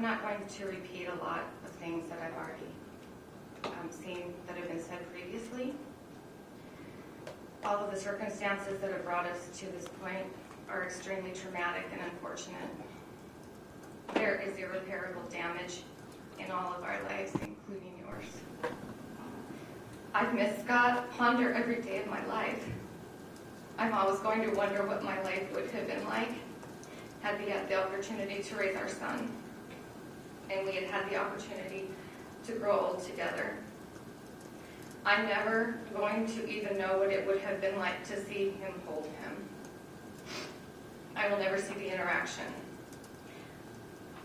I'm not going to repeat a lot of things that I've already seen that have been said previously. All of the circumstances that have brought us to this point are extremely traumatic and unfortunate. There is irreparable damage in all of our lives, including yours. I've missed Scott, ponder every day of my life. I'm always going to wonder what my life would have been like had we had the opportunity to raise our son, and we had had the opportunity to grow old together. I'm never going to even know what it would have been like to see him hold him. I will never see the interaction.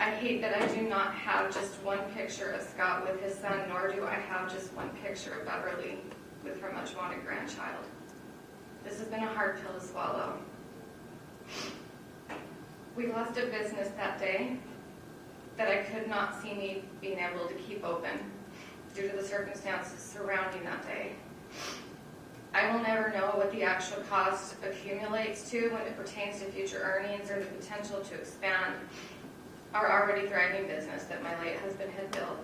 I hate that I do not have just one picture of Scott with his son, nor do I have just one picture of Beverly with her much-wanted grandchild. This has been a hard pill to swallow. We lost a business that day that I could not see me being able to keep open due to the circumstances surrounding that day. I will never know what the actual cost accumulates to when it pertains to future earnings or the potential to expand our already thriving business that my late husband had built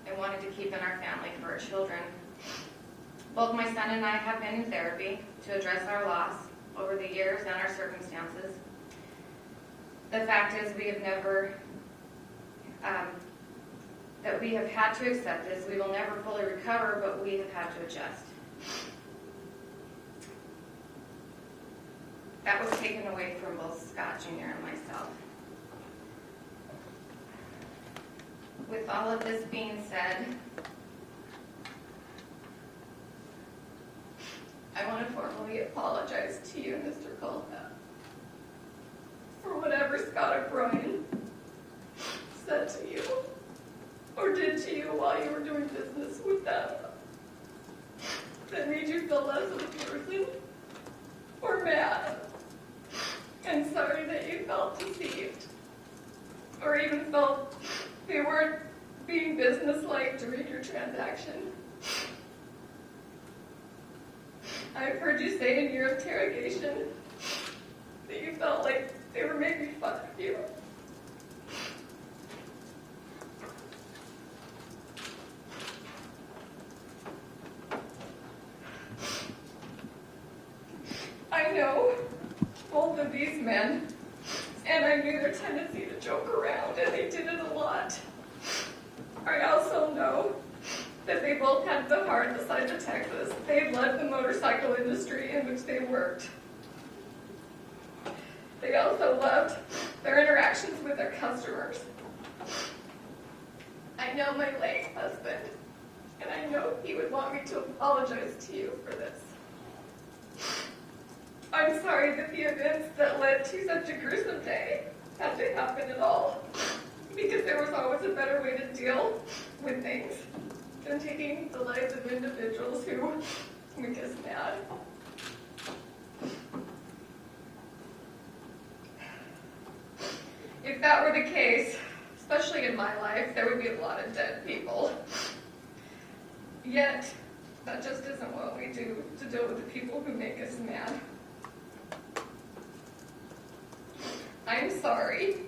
and wanted to keep in our family for our children. Both my son and I have been in therapy to address our loss over the years and our circumstances. The fact is we have never that we have had to accept this. We will never fully recover, but we have had to adjust. That was taken away from both Scott Jr. and myself. With all of this being said, I want to formally apologize to you, Mr. Kohlhepp, for whatever Scott or Brian said to you or did to you while you were doing business with them that made you feel less of a person or mad. And sorry that you felt deceived or even felt they weren't being businesslike during your transaction. I've heard you say in your interrogation that you felt like they were making fun of you. I know both of these men, and I knew their tendency to joke around, and they did it a lot. I also know that they both had the heart the size of Texas. They had led the motorcycle industry in which they worked. They also loved their interactions with their customers. I know my late husband, and I know he would want me to apologize to you for this. I'm sorry that the events that led to such a gruesome day had to happen at all, because there was always a better way to deal with things than taking the lives of individuals who make us mad. If that were the case, especially in my life, there would be a lot of dead people. Yet, that just isn't what we do to deal with the people who make us mad. I'm sorry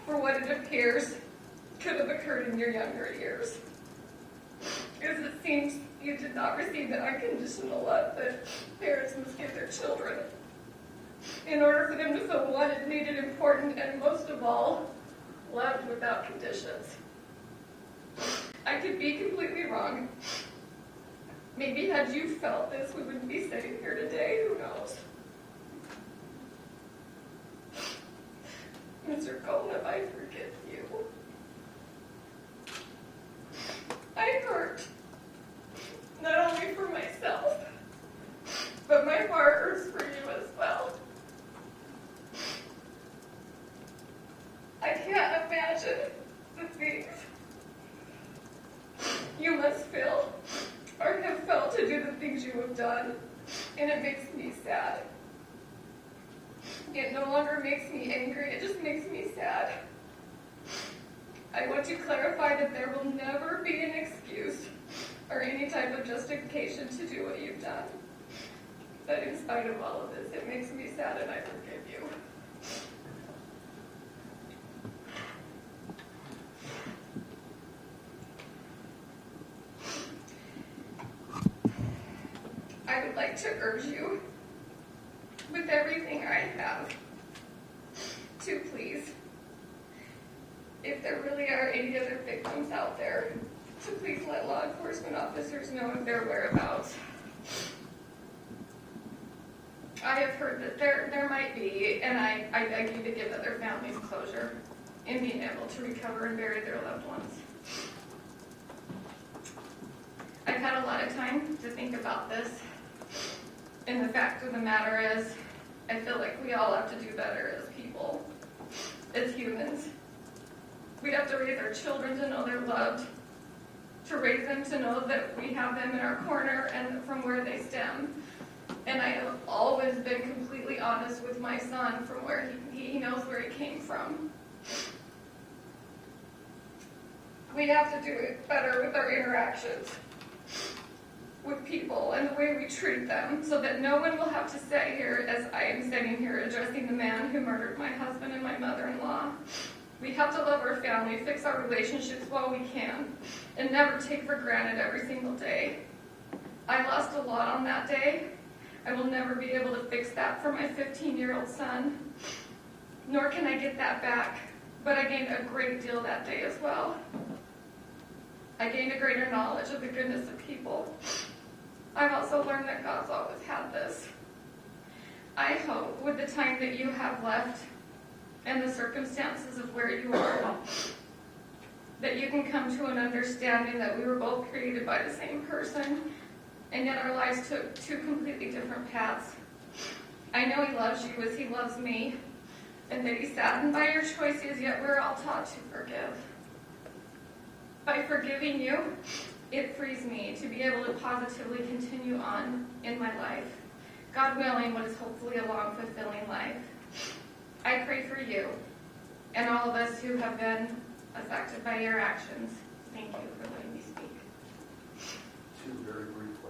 for what it appears could have occurred in your younger years. Because it seems you did not receive the unconditional love that parents must give their children in order for them to feel wanted, needed, important, and most of all, loved without conditions. I could be completely wrong. Maybe had you felt this, we wouldn't be sitting here today. Who knows? Mr. Kohlhepp, I forgive you. I hurt, not only for myself, but my heart hurts for you as well. I can't imagine the things you must feel or have felt to do the things you have done, and it makes me sad. It no longer makes me angry, it just makes me sad. I want to clarify that there will never be an excuse or any type of justification to do what you've done. But in spite of all of this, it makes me sad, and I forgive you. would like to urge you, with everything I have, to please, if there really are any other victims out there, to please let law enforcement officers know of their whereabouts. I have heard that there might be, and I beg you to give other families closure in being able to recover and bury their loved ones. I've had a lot of time to think about this, and the fact of the matter is, I feel like we all have to do better as people, as humans. We have to raise our children to know they're loved, to raise them to know that we have them in our corner and from where they stem. And I have always been completely honest with my son from where he knows where he came from. We have to do it better with our interactions with people and the way we treat them, so that no one will have to sit here as I am sitting here addressing the man who murdered my husband and my mother-in-law. We have to love our family, fix our relationships while we can, and never take for granted every single day. I lost a lot on that day. I will never be able to fix that for my 15-year-old son, nor can I get that back, but I gained a great deal that day as well. I gained a greater knowledge of the goodness of people. I've also learned that God's always had this. I hope with the time that you have left and the circumstances of where you are, that you can come to an understanding that we were both created by the same person, and yet our lives took two completely different paths. I know he loves you as he loves me, and that he's saddened by your choices, yet we're all taught to forgive. By forgiving you, it frees me to be able to positively continue on in my life, God willing, what is hopefully a long, fulfilling life. I pray for you and all of us who have been affected by your actions. Thank you for letting me speak. Two very brief